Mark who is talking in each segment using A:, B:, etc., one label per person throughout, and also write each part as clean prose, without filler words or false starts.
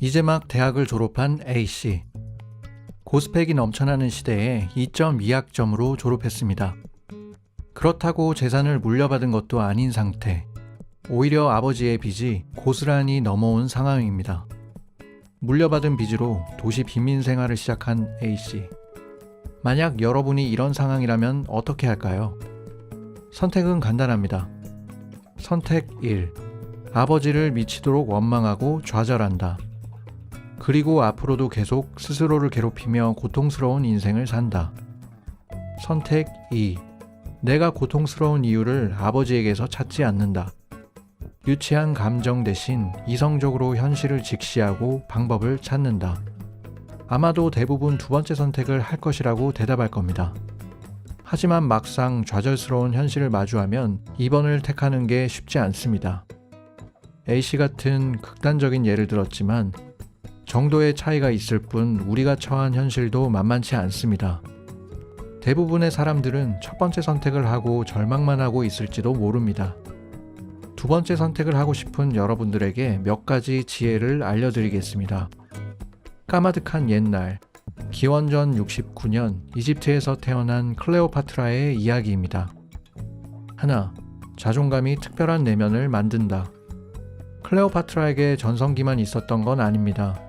A: 이제 막 대학을 졸업한 A씨. 고스펙이 넘쳐나는 시대에 2.2학점으로 졸업했습니다. 그렇다고 재산을 물려받은 것도 아닌 상태. 오히려 아버지의 빚이 고스란히 넘어온 상황입니다. 물려받은 빚으로 도시 빈민 생활을 시작한 A씨. 만약 여러분이 이런 상황이라면 어떻게 할까요? 선택은 간단합니다. 선택 1. 아버지를 미치도록 원망하고 좌절한다. 그리고 앞으로도 계속 스스로를 괴롭히며 고통스러운 인생을 산다. 선택 2. 내가 고통스러운 이유를 아버지에게서 찾지 않는다. 유치한 감정 대신 이성적으로 현실을 직시하고 방법을 찾는다. 아마도 대부분 두 번째 선택을 할 것이라고 대답할 겁니다. 하지만 막상 좌절스러운 현실을 마주하면 2번을 택하는 게 쉽지 않습니다. A씨 같은 극단적인 예를 들었지만 정도의 차이가 있을 뿐 우리가 처한 현실도 만만치 않습니다. 대부분의 사람들은 첫 번째 선택을 하고 절망만 하고 있을지도 모릅니다. 두 번째 선택을 하고 싶은 여러분들에게 몇 가지 지혜를 알려드리겠습니다. 까마득한 옛날, 기원전 69년 이집트에서 태어난 클레오파트라의 이야기입니다. 하나, 자존감이 특별한 내면을 만든다. 클레오파트라에게 전성기만 있었던 건 아닙니다.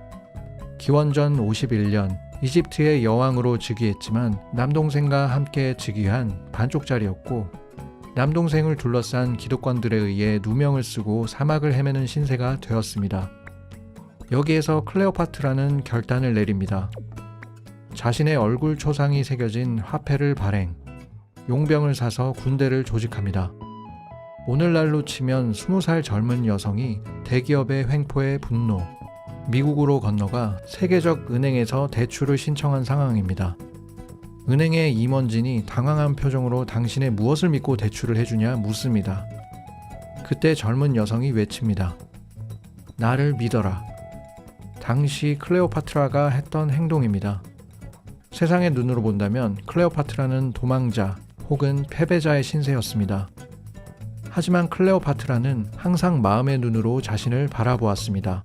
A: 기원전 51년 이집트의 여왕으로 즉위했지만 남동생과 함께 즉위한 반쪽짜리였고 남동생을 둘러싼 기득권들에 의해 누명을 쓰고 사막을 헤매는 신세가 되었습니다. 여기에서 클레오파트라는 결단을 내립니다. 자신의 얼굴 초상이 새겨진 화폐를 발행, 용병을 사서 군대를 조직합니다. 오늘날로 치면 20살 젊은 여성이 대기업의 횡포에 분노, 미국으로 건너가 세계적 은행에서 대출을 신청한 상황입니다. 은행의 임원진이 당황한 표정으로 당신의 무엇을 믿고 대출을 해주냐 묻습니다. 그때 젊은 여성이 외칩니다. 나를 믿어라. 당시 클레오파트라가 했던 행동입니다. 세상의 눈으로 본다면 클레오파트라는 도망자 혹은 패배자의 신세였습니다. 하지만 클레오파트라는 항상 마음의 눈으로 자신을 바라보았습니다.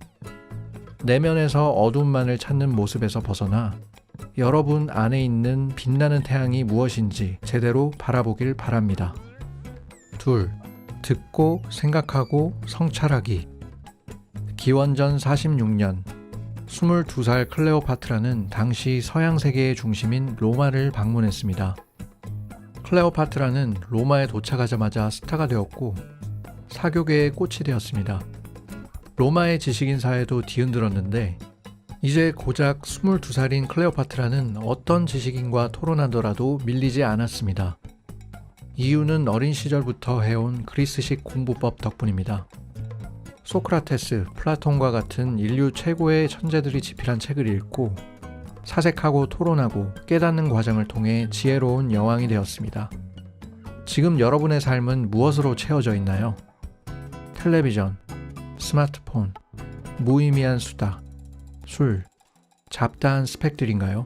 A: 내면에서 어둠만을 찾는 모습에서 벗어나 여러분 안에 있는 빛나는 태양이 무엇인지 제대로 바라보길 바랍니다. 둘, 듣고 생각하고 성찰하기. 기원전 46년 22살 클레오파트라는 당시 서양 세계의 중심인 로마를 방문했습니다. 클레오파트라는 로마에 도착하자마자 스타가 되었고 사교계의 꽃이 되었습니다. 로마의 지식인 사회도 뒤흔들었는데 이제 고작 22살인 클레오파트라는 어떤 지식인과 토론하더라도 밀리지 않았습니다. 이유는 어린 시절부터 해온 그리스식 공부법 덕분입니다. 소크라테스, 플라톤과 같은 인류 최고의 천재들이 집필한 책을 읽고 사색하고 토론하고 깨닫는 과정을 통해 지혜로운 여왕이 되었습니다. 지금 여러분의 삶은 무엇으로 채워져 있나요? 텔레비전, 스마트폰, 무의미한 수다, 술, 잡다한 스펙들인가요?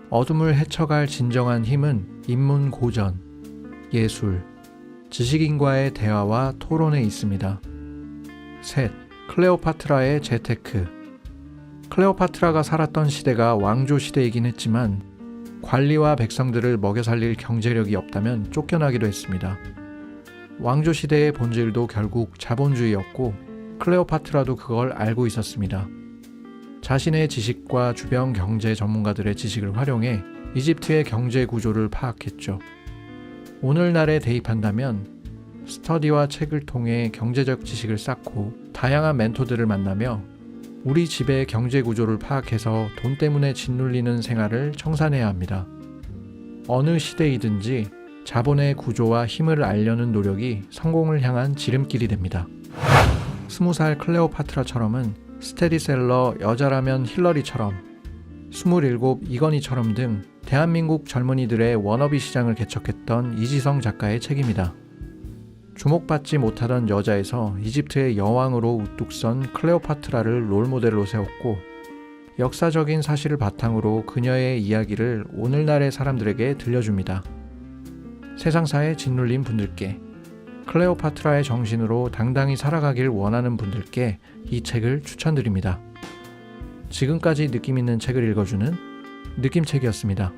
A: 어둠을 헤쳐갈 진정한 힘은 인문고전, 예술, 지식인과의 대화와 토론에 있습니다. 셋, 클레오파트라의 재테크. 클레오파트라가 살았던 시대가 왕조 시대이긴 했지만 관리와 백성들을 먹여 살릴 경제력이 없다면 쫓겨나기도 했습니다. 왕조 시대의 본질도 결국 자본주의였고 클레오파트라도 그걸 알고 있었습니다. 자신의 지식과 주변 경제 전문가들의 지식을 활용해 이집트의 경제 구조를 파악했죠. 오늘날에 대입한다면 스터디와 책을 통해 경제적 지식을 쌓고 다양한 멘토들을 만나며 우리 집의 경제 구조를 파악해서 돈 때문에 짓눌리는 생활을 청산해야 합니다. 어느 시대이든지 자본의 구조와 힘을 알려는 노력이 성공을 향한 지름길이 됩니다. 20살 클레오파트라처럼은 스테디셀러 여자라면 힐러리처럼 27 이건희처럼 등 대한민국 젊은이들의 워너비 시장을 개척했던 이지성 작가의 책입니다. 주목받지 못하던 여자에서 이집트의 여왕으로 우뚝 선 클레오파트라를 롤모델로 세웠고 역사적인 사실을 바탕으로 그녀의 이야기를 오늘날의 사람들에게 들려줍니다. 세상사에 짓눌린 분들께, 클레오파트라의 정신으로 당당히 살아가길 원하는 분들께 이 책을 추천드립니다. 지금까지 느낌 있는 책을 읽어주는 느낌책이었습니다.